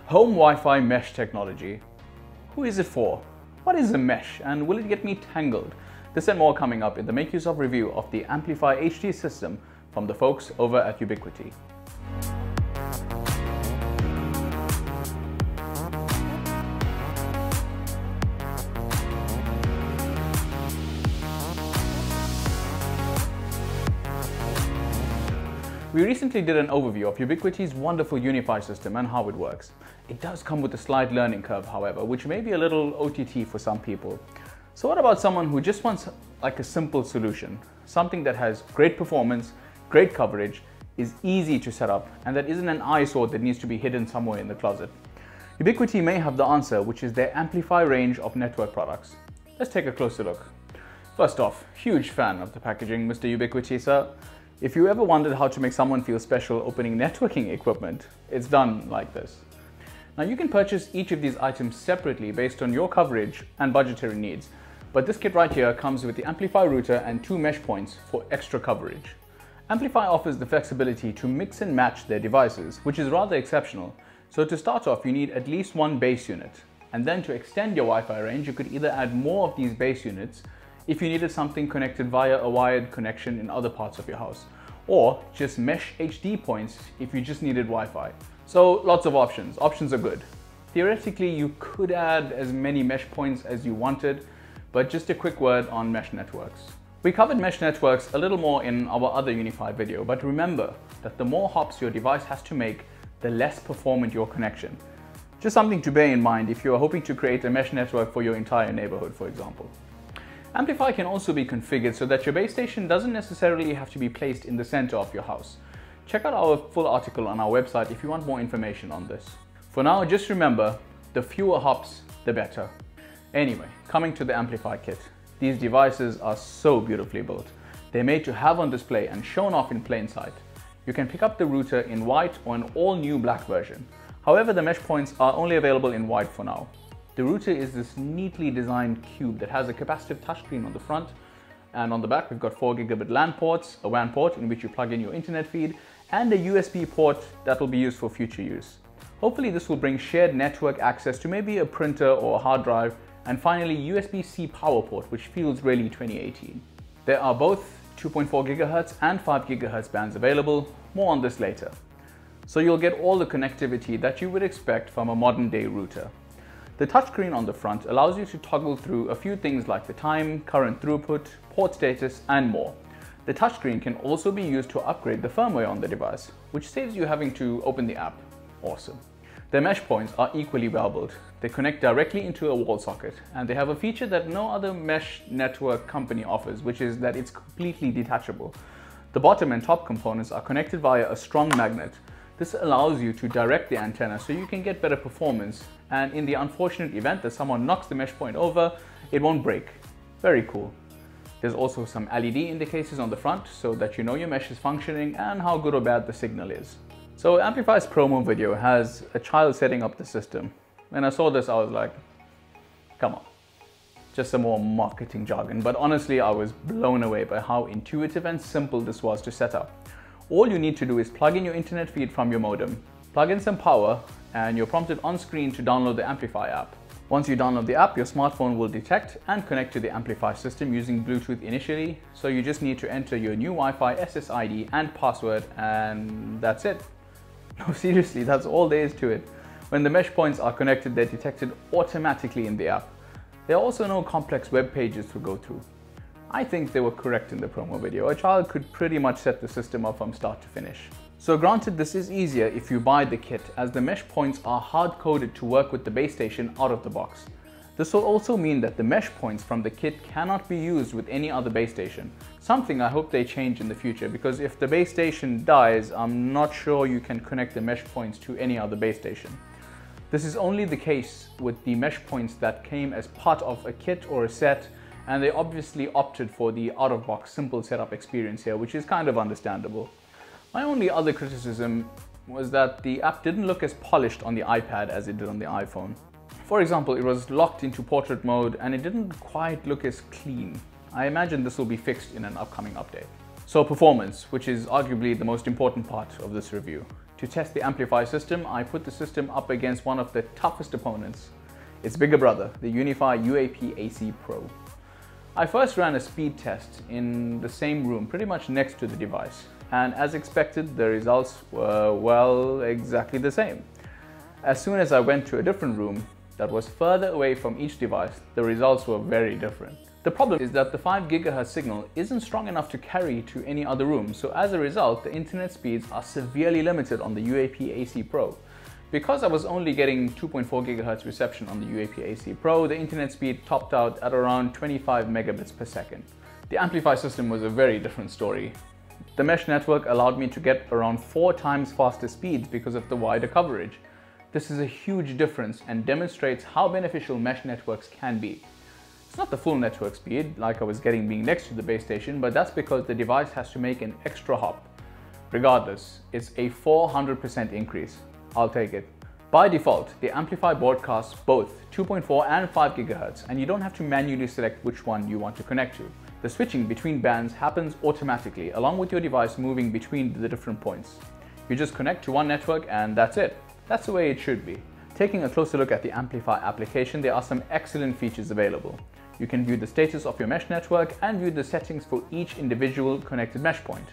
Home Wi-Fi mesh technology. Who is it for? What is a mesh and will it get me tangled? This and more coming up in the Make Use Of review of the AmpliFi HD system from the folks over at Ubiquiti. We recently did an overview of Ubiquiti's wonderful Unify system and how it works. It does come with a slight learning curve, however, which may be a little OTT for some people. So what about someone who just wants like a simple solution? Something that has great performance, great coverage, is easy to set up, and that isn't an eyesore that needs to be hidden somewhere in the closet. Ubiquiti may have the answer, which is their AmpliFi range of network products. Let's take a closer look. First off, huge fan of the packaging, Mr. Ubiquiti, sir. If you ever wondered how to make someone feel special opening networking equipment, it's done like this. Now you can purchase each of these items separately based on your coverage and budgetary needs, but this kit right here comes with the AmpliFi router and 2 mesh points for extra coverage. AmpliFi offers the flexibility to mix and match their devices, which is rather exceptional. So to start off, you need at least one base unit, and then to extend your Wi-Fi range, you could either add more of these base units if you needed something connected via a wired connection in other parts of your house, or just mesh HD points if you just needed Wi-Fi. So lots of options. Options are good. Theoretically, you could add as many mesh points as you wanted, but just a quick word on mesh networks. We covered mesh networks a little more in our other Unify video, but remember that the more hops your device has to make, the less performant your connection. Just something to bear in mind if you are hoping to create a mesh network for your entire neighborhood, for example. AmpliFi can also be configured so that your base station doesn't necessarily have to be placed in the center of your house. Check out our full article on our website if you want more information on this. For now, just remember, the fewer hops, the better. Anyway, coming to the AmpliFi Kit. These devices are so beautifully built. They're made to have on display and shown off in plain sight. You can pick up the router in white or an all-new black version. However, the mesh points are only available in white for now. The router is this neatly designed cube that has a capacitive touchscreen on the front, and on the back we've got 4 gigabit LAN ports, a WAN port in which you plug in your internet feed, and a USB port that will be used for future use. Hopefully this will bring shared network access to maybe a printer or a hard drive, and finally USB-C power port, which feels really 2018. There are both 2.4 GHz and 5 GHz bands available, more on this later. So you'll get all the connectivity that you would expect from a modern day router. The touchscreen on the front allows you to toggle through a few things like the time, current throughput, port status, and more. The touchscreen can also be used to upgrade the firmware on the device, which saves you having to open the app. Awesome. The mesh points are equally well built. They connect directly into a wall socket, and they have a feature that no other mesh network company offers, which is that it's completely detachable. The bottom and top components are connected via a strong magnet. This allows you to direct the antenna so you can get better performance, and in the unfortunate event that someone knocks the mesh point over, it won't break. Very cool. There's also some LED indicators on the front so that you know your mesh is functioning and how good or bad the signal is. So AmpliFi's promo video has a child setting up the system. When I saw this, I was like, come on. Just some more marketing jargon, but honestly I was blown away by how intuitive and simple this was to set up. All you need to do is plug in your internet feed from your modem, plug in some power, and you're prompted on screen to download the AmpliFi app. Once you download the app, your smartphone will detect and connect to the AmpliFi system using Bluetooth initially, so you just need to enter your new Wi-Fi SSID and password, and that's it. No, seriously, that's all there is to it. When the mesh points are connected, they're detected automatically in the app. There are also no complex web pages to go through. I think they were correct in the promo video. A child could pretty much set the system up from start to finish. So granted, this is easier if you buy the kit, as the mesh points are hard-coded to work with the base station out of the box. This will also mean that the mesh points from the kit cannot be used with any other base station. Something I hope they change in the future, because if the base station dies, I'm not sure you can connect the mesh points to any other base station. This is only the case with the mesh points that came as part of a kit or a set, and they obviously opted for the out-of-box simple setup experience here, which is kind of understandable. My only other criticism was that the app didn't look as polished on the iPad as it did on the iPhone. For example, it was locked into portrait mode and it didn't quite look as clean. I imagine this will be fixed in an upcoming update. So performance, which is arguably the most important part of this review. To test the Amplifier system, I put the system up against one of the toughest opponents, its bigger brother, the Unify UAP AC Pro. I first ran a speed test in the same room, pretty much next to the device, and as expected, the results were, well, exactly the same. As soon as I went to a different room that was further away from each device, the results were very different. The problem is that the 5 GHz signal isn't strong enough to carry to any other room, so as a result, the internet speeds are severely limited on the UAP AC Pro. Because I was only getting 2.4 GHz reception on the UAP AC Pro, the internet speed topped out at around 25 megabits per second. The Amplifier system was a very different story. The mesh network allowed me to get around 4 times faster speeds because of the wider coverage. This is a huge difference and demonstrates how beneficial mesh networks can be. It's not the full network speed like I was getting being next to the base station, but that's because the device has to make an extra hop. Regardless, it's a 400% increase. I'll take it. By default, the Amplifier broadcasts both 2.4 and 5 GHz, and you don't have to manually select which one you want to connect to. The switching between bands happens automatically, along with your device moving between the different points. You just connect to one network and that's it. That's the way it should be. Taking a closer look at the Amplifier application, there are some excellent features available. You can view the status of your mesh network and view the settings for each individual connected mesh point.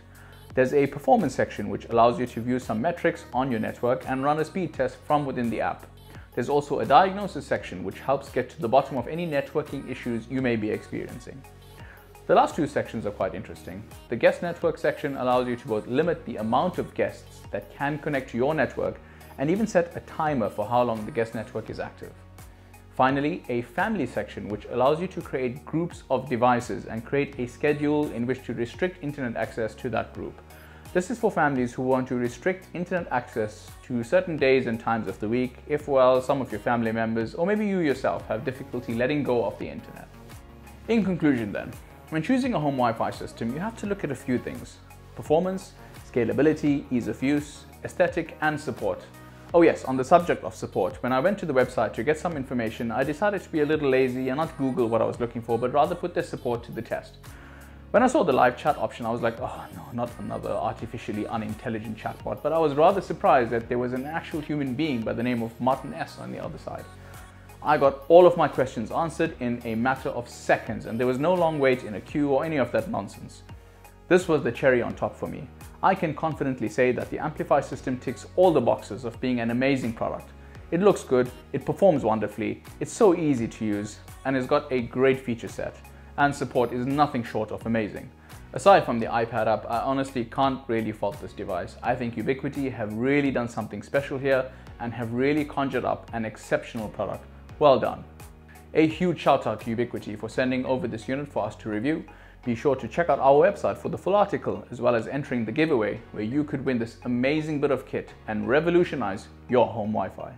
There's a performance section which allows you to view some metrics on your network and run a speed test from within the app. There's also a diagnosis section which helps get to the bottom of any networking issues you may be experiencing. The last two sections are quite interesting. The guest network section allows you to both limit the amount of guests that can connect to your network and even set a timer for how long the guest network is active. Finally, a family section which allows you to create groups of devices and create a schedule in which to restrict internet access to that group. This is for families who want to restrict internet access to certain days and times of the week if, well, some of your family members or maybe you yourself have difficulty letting go of the internet. In conclusion then, when choosing a home Wi-Fi system, you have to look at a few things: performance, scalability, ease of use, aesthetic, and support. Oh yes, on the subject of support, when I went to the website to get some information, I decided to be a little lazy and not Google what I was looking for, but rather put their support to the test. When I saw the live chat option, I was like, oh no, not another artificially unintelligent chatbot, but I was rather surprised that there was an actual human being by the name of Martin S on the other side. I got all of my questions answered in a matter of seconds, and there was no long wait in a queue or any of that nonsense. This was the cherry on top for me. I can confidently say that the Amplifier system ticks all the boxes of being an amazing product. It looks good, it performs wonderfully, it's so easy to use, and it's got a great feature set, and support is nothing short of amazing. Aside from the iPad app, I honestly can't really fault this device. I think Ubiquiti have really done something special here and have really conjured up an exceptional product. Well done. A huge shout out to Ubiquiti for sending over this unit for us to review. Be sure to check out our website for the full article, as well as entering the giveaway where you could win this amazing bit of kit and revolutionize your home Wi-Fi.